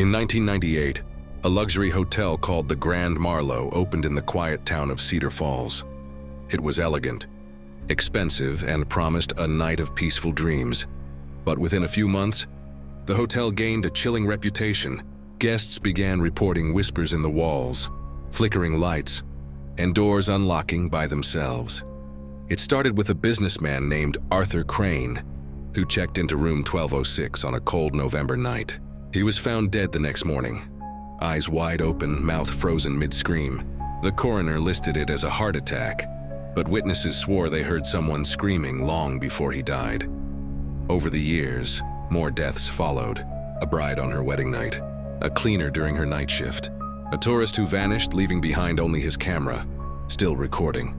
In 1998, a luxury hotel called the Grand Marlowe opened in the quiet town of Cedar Falls. It was elegant, expensive, and promised a night of peaceful dreams. But within a few months, the hotel gained a chilling reputation. Guests began reporting whispers in the walls, flickering lights, and doors unlocking by themselves. It started with a businessman named Arthur Crane, who checked into room 1206 on a cold November night. He was found dead the next morning, eyes wide open, mouth frozen mid-scream. The coroner listed it as a heart attack, but witnesses swore they heard someone screaming long before he died. Over the years, more deaths followed. A bride on her wedding night, a cleaner during her night shift, a tourist who vanished, leaving behind only his camera, still recording.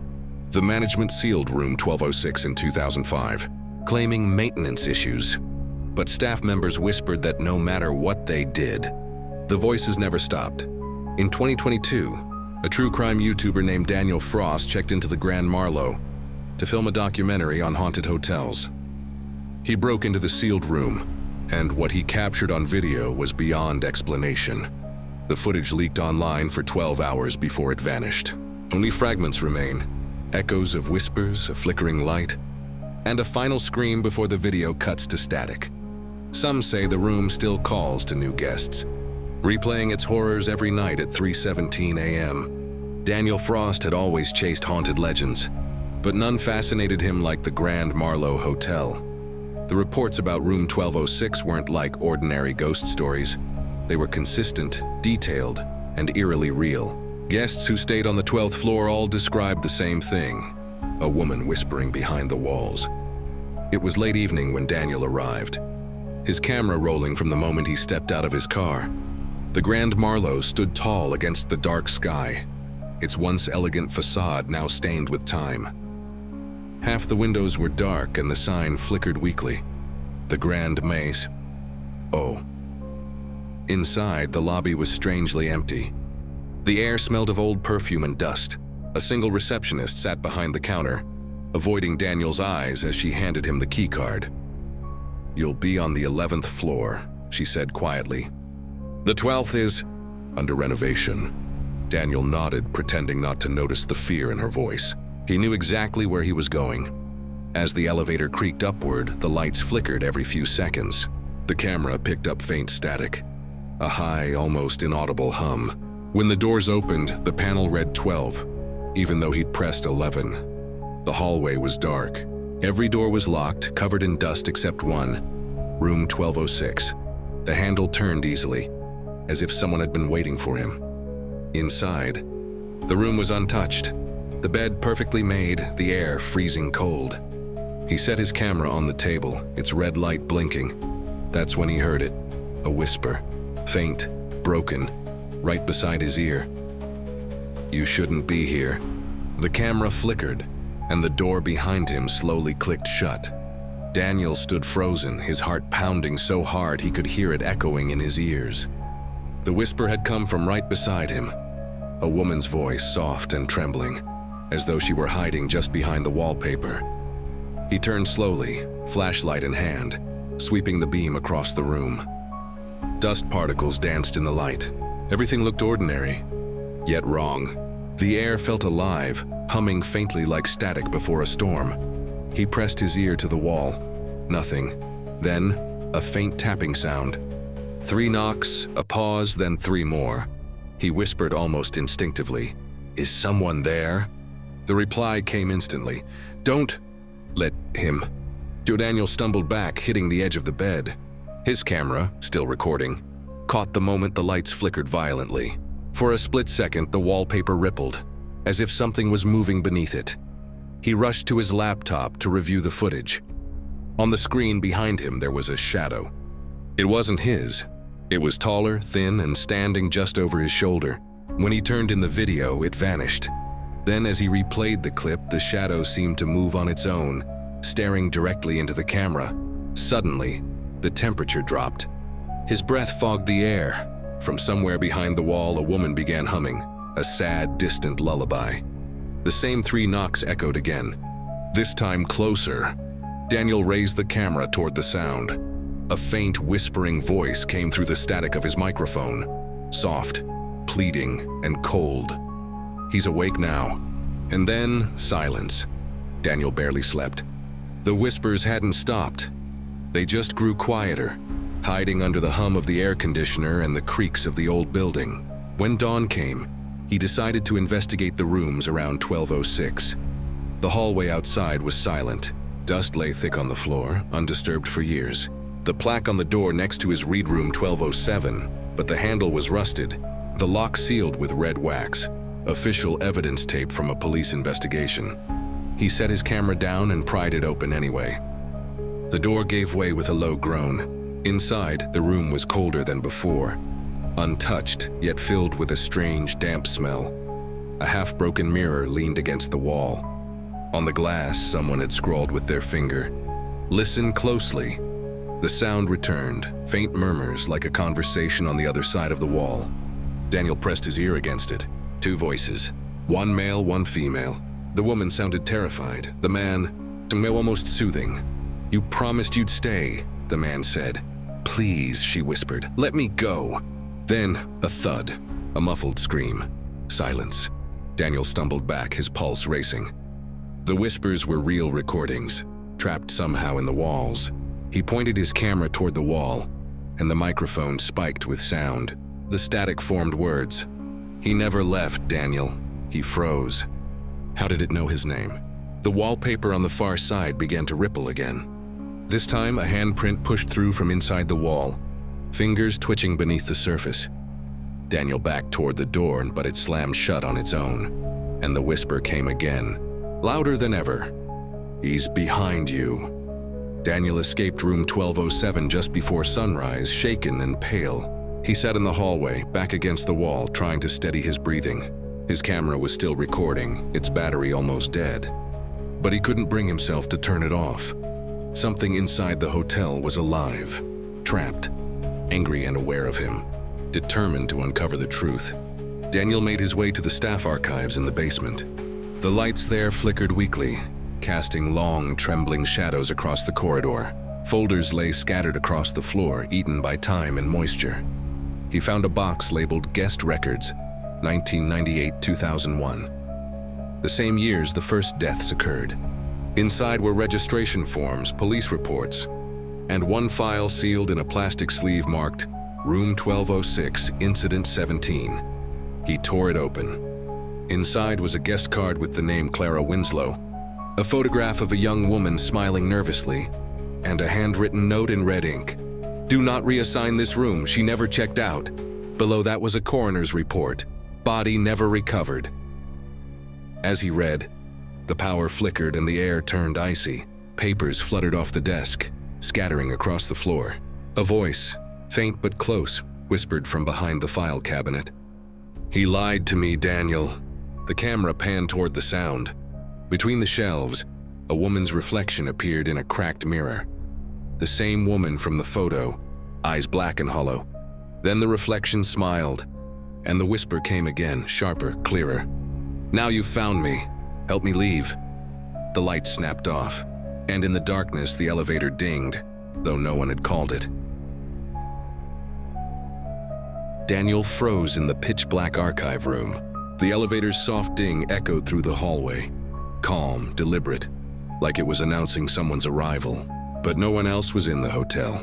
The management sealed room 1206 in 2005, claiming maintenance issues. But staff members whispered that no matter what they did, the voices never stopped. In 2022, a true crime YouTuber named Daniel Frost checked into the Grand Marlowe to film a documentary on haunted hotels. He broke into the sealed room, and what he captured on video was beyond explanation. The footage leaked online for 12 hours before it vanished. Only fragments remain, echoes of whispers, a flickering light, and a final scream before the video cuts to static. Some say the room still calls to new guests, replaying its horrors every night at 3:17 a.m. Daniel Frost had always chased haunted legends, but none fascinated him like the Grand Marlowe Hotel. The reports about room 1206 weren't like ordinary ghost stories. They were consistent, detailed, and eerily real. Guests who stayed on the 12th floor all described the same thing: a woman whispering behind the walls. It was late evening when Daniel arrived, his camera rolling from the moment he stepped out of his car. The Grand Marlowe stood tall against the dark sky, its once elegant facade now stained with time. Half the windows were dark and the sign flickered weakly. The Grand Maze. Oh. Inside, the lobby was strangely empty. The air smelled of old perfume and dust. A single receptionist sat behind the counter, avoiding Daniel's eyes as she handed him the key card. "You'll be on the 11th floor," she said quietly. "The 12th is under renovation." Daniel nodded, pretending not to notice the fear in her voice. He knew exactly where he was going. As the elevator creaked upward, the lights flickered every few seconds. The camera picked up faint static, a high, almost inaudible hum. When the doors opened, the panel read 12, even though he'd pressed 11. The hallway was dark. Every door was locked, covered in dust except one, room 1206. The handle turned easily, as if someone had been waiting for him. Inside, the room was untouched. The bed perfectly made, the air freezing cold. He set his camera on the table, its red light blinking. That's when he heard it, a whisper, faint, broken, right beside his ear. "You shouldn't be here." The camera flickered, and the door behind him slowly clicked shut. Daniel stood frozen, his heart pounding so hard he could hear it echoing in his ears. The whisper had come from right beside him, a woman's voice, soft and trembling, as though she were hiding just behind the wallpaper. He turned slowly, flashlight in hand, sweeping the beam across the room. Dust particles danced in the light. Everything looked ordinary, yet wrong. The air felt alive, humming faintly like static before a storm. He pressed his ear to the wall. Nothing. Then, a faint tapping sound. 3 knocks, a pause, then 3 more. He whispered almost instinctively, "Is someone there?" The reply came instantly, "Don't let him." Joe Daniel stumbled back, hitting the edge of the bed. His camera, still recording, caught the moment the lights flickered violently. For a split second, the wallpaper rippled, as if something was moving beneath it. He rushed to his laptop to review the footage. On the screen behind him, there was a shadow. It wasn't his. It was taller, thin, and standing just over his shoulder. When he turned in the video, it vanished. Then, as he replayed the clip, the shadow seemed to move on its own, staring directly into the camera. Suddenly, the temperature dropped. His breath fogged the air. From somewhere behind the wall, a woman began humming, a sad, distant lullaby. The same 3 knocks echoed again, this time closer. Daniel raised the camera toward the sound. A faint, whispering voice came through the static of his microphone, soft, pleading, and cold. "He's awake now." And then, silence. Daniel barely slept. The whispers hadn't stopped. They just grew quieter, hiding under the hum of the air conditioner and the creaks of the old building. When dawn came, he decided to investigate the rooms around 1206. The hallway outside was silent. Dust lay thick on the floor, undisturbed for years. The plaque on the door next to his read room 1207, but the handle was rusted, the lock sealed with red wax, official evidence tape from a police investigation. He set his camera down and pried it open anyway. The door gave way with a low groan. Inside, the room was colder than before, untouched, yet filled with a strange, damp smell. A half-broken mirror leaned against the wall. On the glass, someone had scrawled with their finger, "Listen closely." The sound returned, faint murmurs like a conversation on the other side of the wall. Daniel pressed his ear against it. 2 voices, one male, one female. The woman sounded terrified. The man, almost soothing. "You promised you'd stay," the man said. "Please," she whispered, "let me go." Then, a thud, a muffled scream. Silence. Daniel stumbled back, his pulse racing. The whispers were real recordings, trapped somehow in the walls. He pointed his camera toward the wall, and the microphone spiked with sound. The static formed words. "He never left, Daniel." He froze. How did it know his name? The wallpaper on the far side began to ripple again. This time, a handprint pushed through from inside the wall, fingers twitching beneath the surface. Daniel backed toward the door, but it slammed shut on its own, and the whisper came again, louder than ever. "He's behind you." Daniel escaped room 1207 just before sunrise, shaken and pale. He sat in the hallway, back against the wall, trying to steady his breathing. His camera was still recording, its battery almost dead. But he couldn't bring himself to turn it off. Something inside the hotel was alive, trapped, angry and aware of him, determined to uncover the truth. Daniel made his way to the staff archives in the basement. The lights there flickered weakly, casting long, trembling shadows across the corridor. Folders lay scattered across the floor, eaten by time and moisture. He found a box labeled Guest Records, 1998-2001. The same years the first deaths occurred. Inside were registration forms, police reports, and one file sealed in a plastic sleeve marked Room 1206, Incident 17. He tore it open. Inside was a guest card with the name Clara Winslow, a photograph of a young woman smiling nervously, and a handwritten note in red ink. "Do not reassign this room, she never checked out." Below that was a coroner's report. "Body never recovered." As he read, the power flickered and the air turned icy. Papers fluttered off the desk, scattering across the floor. A voice, faint but close, whispered from behind the file cabinet. "He lied to me, Daniel." The camera panned toward the sound. Between the shelves, a woman's reflection appeared in a cracked mirror. The same woman from the photo, eyes black and hollow. Then the reflection smiled, and the whisper came again, sharper, clearer. "Now you've found me. Help me leave." The light snapped off, and in the darkness the elevator dinged, though no one had called it. Daniel froze in the pitch-black archive room. The elevator's soft ding echoed through the hallway, calm, deliberate, like it was announcing someone's arrival. But no one else was in the hotel.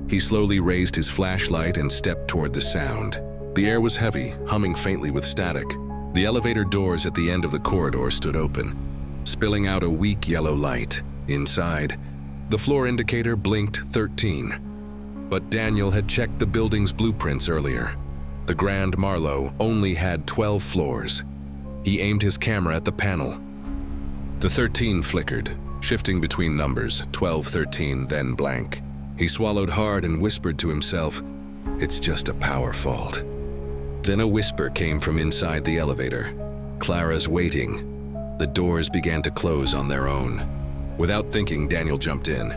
He slowly raised his flashlight and stepped toward the sound. The air was heavy, humming faintly with static. The elevator doors at the end of the corridor stood open, spilling out a weak yellow light. Inside, the floor indicator blinked 13. But Daniel had checked the building's blueprints earlier. The Grand Marlowe only had 12 floors. He aimed his camera at the panel. The 13 flickered, shifting between numbers, 12, 13, then blank. He swallowed hard and whispered to himself, "It's just a power fault." Then a whisper came from inside the elevator. "Clara's waiting." The doors began to close on their own. Without thinking, Daniel jumped in.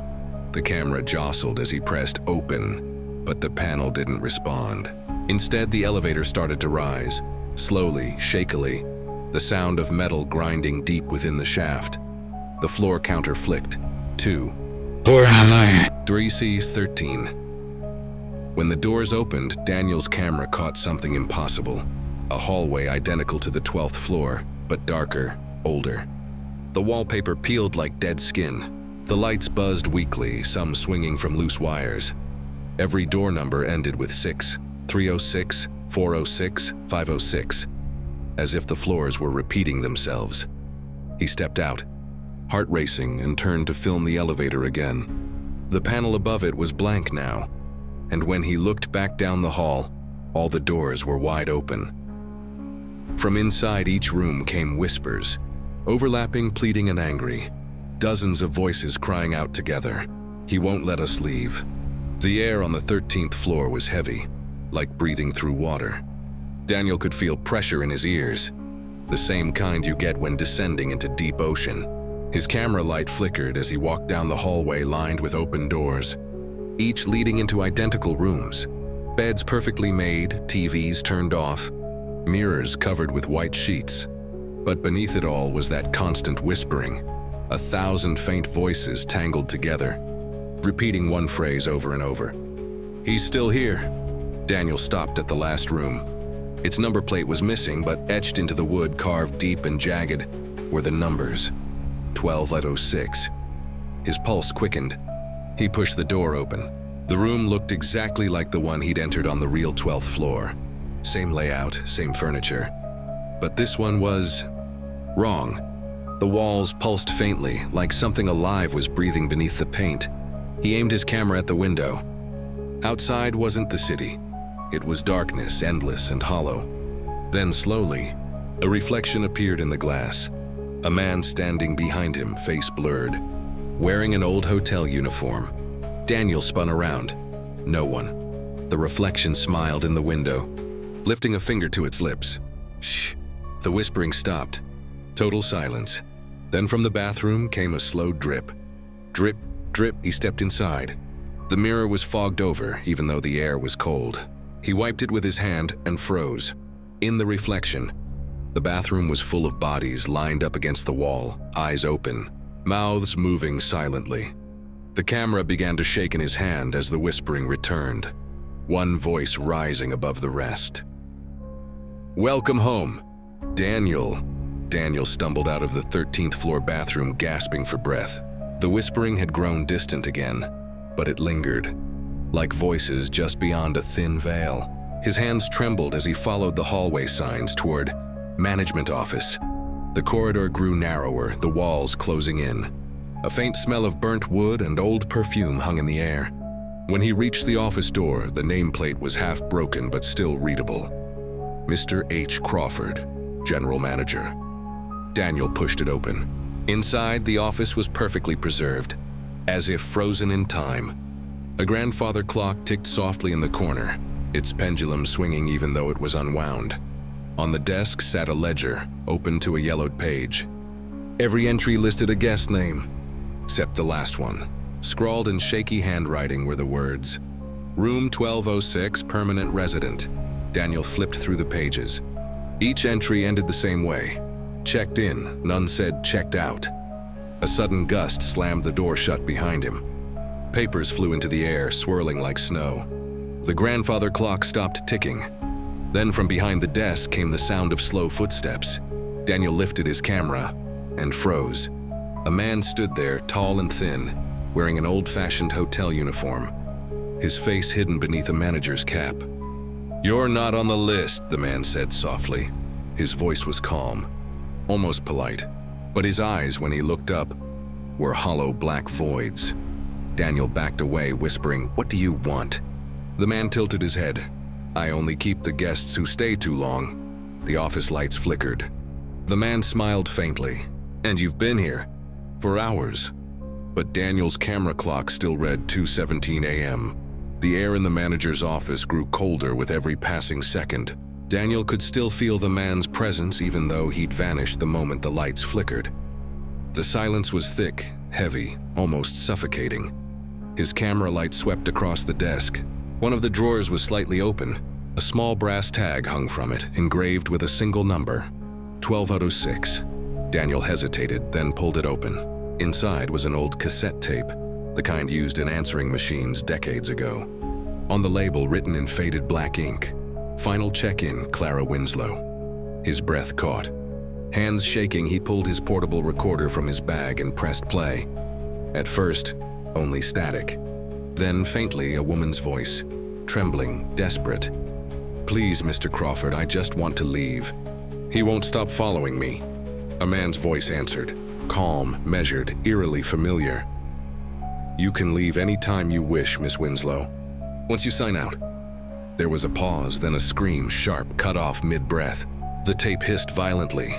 The camera jostled as he pressed open, but the panel didn't respond. Instead, the elevator started to rise, slowly, shakily, the sound of metal grinding deep within the shaft. The floor counter flicked. 2, Dries 13. When the doors opened, Daniel's camera caught something impossible. A hallway identical to the 12th floor, but darker, older. The wallpaper peeled like dead skin. The lights buzzed weakly, some swinging from loose wires. Every door number ended with 6, 306, 406, 506, as if the floors were repeating themselves. He stepped out, heart racing, and turned to film the elevator again. The panel above it was blank now, and when he looked back down the hall, all the doors were wide open. From inside each room came whispers, overlapping, pleading, and angry. Dozens of voices crying out together, "He won't let us leave." The air on the 13th floor was heavy, like breathing through water. Daniel could feel pressure in his ears, the same kind you get when descending into deep ocean. His camera light flickered as he walked down the hallway lined with open doors, each leading into identical rooms. Beds perfectly made, TVs turned off, mirrors covered with white sheets. But beneath it all was that constant whispering, 1,000 faint voices tangled together, repeating one phrase over and over. "He's still here." Daniel stopped at the last room. Its number plate was missing, but etched into the wood, carved deep and jagged, were the numbers, 1206. His pulse quickened. He pushed the door open. The room looked exactly like the one he'd entered on the real 12th floor. Same layout, same furniture. But this one was wrong. The walls pulsed faintly, like something alive was breathing beneath the paint. He aimed his camera at the window. Outside wasn't the city. It was darkness, endless and hollow. Then slowly, a reflection appeared in the glass. A man standing behind him, face blurred, wearing an old hotel uniform. Daniel spun around. No one. The reflection smiled in the window, lifting a finger to its lips. Shh. The whispering stopped. Total silence. Then from the bathroom came a slow drip. Drip, drip. He stepped inside. The mirror was fogged over, even though the air was cold. He wiped it with his hand and froze. In the reflection, the bathroom was full of bodies lined up against the wall, eyes open, mouths moving silently. The camera began to shake in his hand as the whispering returned, one voice rising above the rest. "Welcome home, Daniel." Daniel stumbled out of the 13th floor bathroom, gasping for breath. The whispering had grown distant again, but it lingered, like voices just beyond a thin veil. His hands trembled as he followed the hallway signs toward management office. The corridor grew narrower, the walls closing in. A faint smell of burnt wood and old perfume hung in the air. When he reached the office door, the nameplate was half broken but still readable. Mr. H. Crawford, General Manager. Daniel pushed it open. Inside, the office was perfectly preserved, as if frozen in time. A grandfather clock ticked softly in the corner, its pendulum swinging even though it was unwound. On the desk sat a ledger, open to a yellowed page. Every entry listed a guest name, except the last one. Scrawled in shaky handwriting were the words, "Room 1206, permanent resident." Daniel flipped through the pages. Each entry ended the same way. Checked in, none said checked out. A sudden gust slammed the door shut behind him. Papers flew into the air, swirling like snow. The grandfather clock stopped ticking. Then from behind the desk came the sound of slow footsteps. Daniel lifted his camera and froze. A man stood there, tall and thin, wearing an old-fashioned hotel uniform, his face hidden beneath a manager's cap. "You're not on the list," the man said softly. His voice was calm, almost polite, but his eyes, when he looked up, were hollow black voids. Daniel backed away, whispering, "What do you want?" The man tilted his head. "I only keep the guests who stay too long." The office lights flickered. The man smiled faintly. "And you've been here for hours." But Daniel's camera clock still read 2:17 a.m. The air in the manager's office grew colder with every passing second. Daniel could still feel the man's presence even though he'd vanished the moment the lights flickered. The silence was thick, heavy, almost suffocating. His camera light swept across the desk. One of the drawers was slightly open. A small brass tag hung from it, engraved with a single number, 1206. Daniel hesitated, then pulled it open. Inside was an old cassette tape, the kind used in answering machines decades ago. On the label, written in faded black ink, "Final check-in, Clara Winslow." His breath caught. Hands shaking, he pulled his portable recorder from his bag and pressed play. At first, only static. Then, faintly, a woman's voice, trembling, desperate. "Please, Mr. Crawford, I just want to leave." "He won't stop following me." A man's voice answered, calm, measured, eerily familiar. "You can leave any time you wish, Miss Winslow. Once you sign out." There was a pause, then a scream, sharp, cut off mid-breath. The tape hissed violently.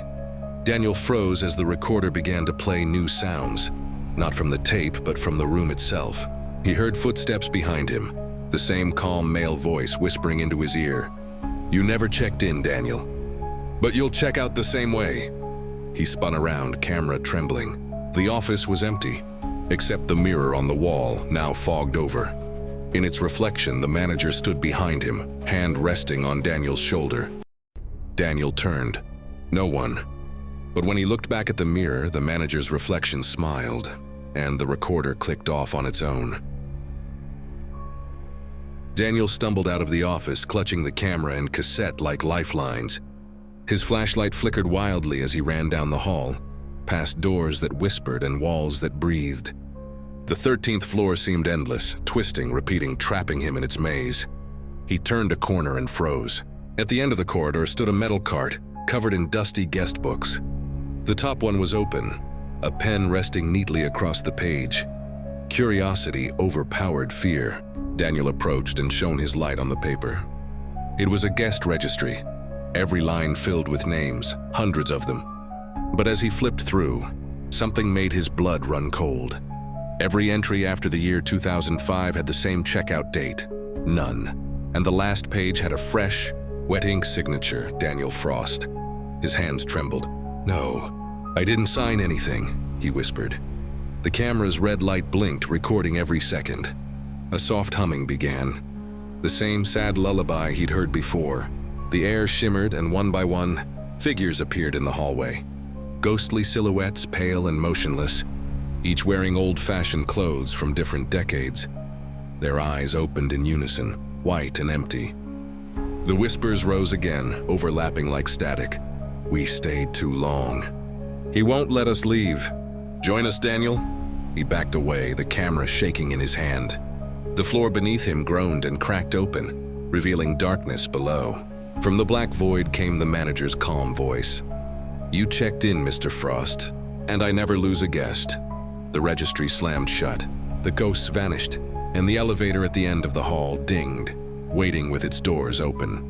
Daniel froze as the recorder began to play new sounds, not from the tape, but from the room itself. He heard footsteps behind him, the same calm male voice whispering into his ear. "You never checked in, Daniel. But you'll check out the same way." He spun around, camera trembling. The office was empty, except the mirror on the wall, now fogged over. In its reflection, the manager stood behind him, hand resting on Daniel's shoulder. Daniel turned. No one. But when he looked back at the mirror, the manager's reflection smiled, and the recorder clicked off on its own. Daniel stumbled out of the office, clutching the camera and cassette like lifelines. His flashlight flickered wildly as he ran down the hall, past doors that whispered and walls that breathed. The 13th floor seemed endless, twisting, repeating, trapping him in its maze. He turned a corner and froze. At the end of the corridor stood a metal cart, covered in dusty guest books. The top one was open, a pen resting neatly across the page. Curiosity overpowered fear. Daniel approached and shone his light on the paper. It was a guest registry, every line filled with names, hundreds of them. But as he flipped through, something made his blood run cold. Every entry after the year 2005 had the same checkout date, none. And the last page had a fresh, wet ink signature, Daniel Frost. His hands trembled. "No, I didn't sign anything," he whispered. The camera's red light blinked, recording every second. A soft humming began. The same sad lullaby he'd heard before. The air shimmered, and one by one, figures appeared in the hallway. Ghostly silhouettes, pale and motionless, each wearing old-fashioned clothes from different decades. Their eyes opened in unison, white and empty. The whispers rose again, overlapping like static. "We stayed too long. He won't let us leave. Join us, Daniel." He backed away, the camera shaking in his hand. The floor beneath him groaned and cracked open, revealing darkness below. From the black void came the manager's calm voice. "You checked in, Mr. Frost, and I never lose a guest." The registry slammed shut. The ghosts vanished, and the elevator at the end of the hall dinged, waiting with its doors open.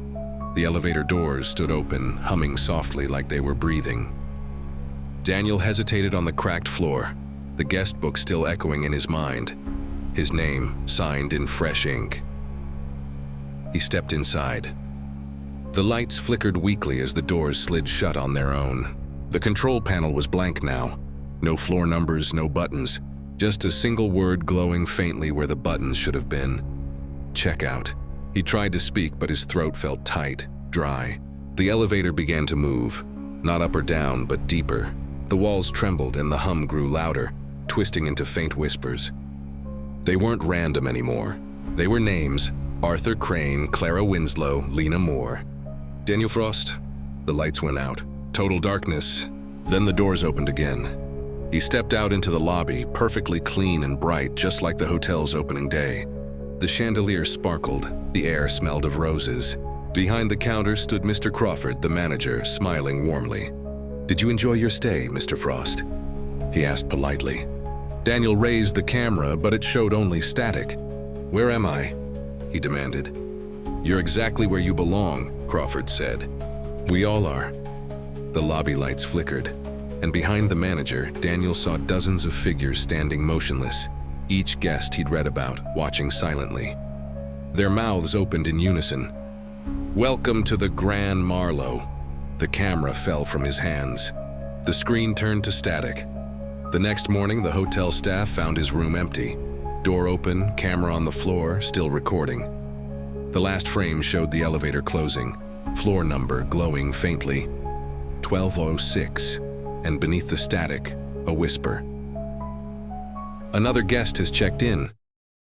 The elevator doors stood open, humming softly like they were breathing. Daniel hesitated on the cracked floor, the guest book still echoing in his mind, his name signed in fresh ink. He stepped inside. The lights flickered weakly as the doors slid shut on their own. The control panel was blank now. No floor numbers, no buttons, just a single word glowing faintly where the buttons should have been. "Checkout." He tried to speak, but his throat felt tight, dry. The elevator began to move, not up or down, but deeper. The walls trembled and the hum grew louder, twisting into faint whispers. They weren't random anymore. They were names: Arthur Crane, Clara Winslow, Lena Moore. "Daniel Frost." The lights went out. Total darkness. Then the doors opened again. He stepped out into the lobby, perfectly clean and bright, just like the hotel's opening day. The chandelier sparkled. The air smelled of roses. Behind the counter stood Mr. Crawford, the manager, smiling warmly. "Did you enjoy your stay, Mr. Frost?" he asked politely. Daniel raised the camera, but it showed only static. "Where am I?" he demanded. "You're exactly where you belong," Crawford said. "We all are." The lobby lights flickered, and behind the manager, Daniel saw dozens of figures standing motionless, each guest he'd read about, watching silently. Their mouths opened in unison. "Welcome to the Grand Marlowe." The camera fell from his hands. The screen turned to static. The next morning, the hotel staff found his room empty. Door open, camera on the floor, still recording. The last frame showed the elevator closing, floor number glowing faintly. 1206, and beneath the static, a whisper. Another guest has checked in.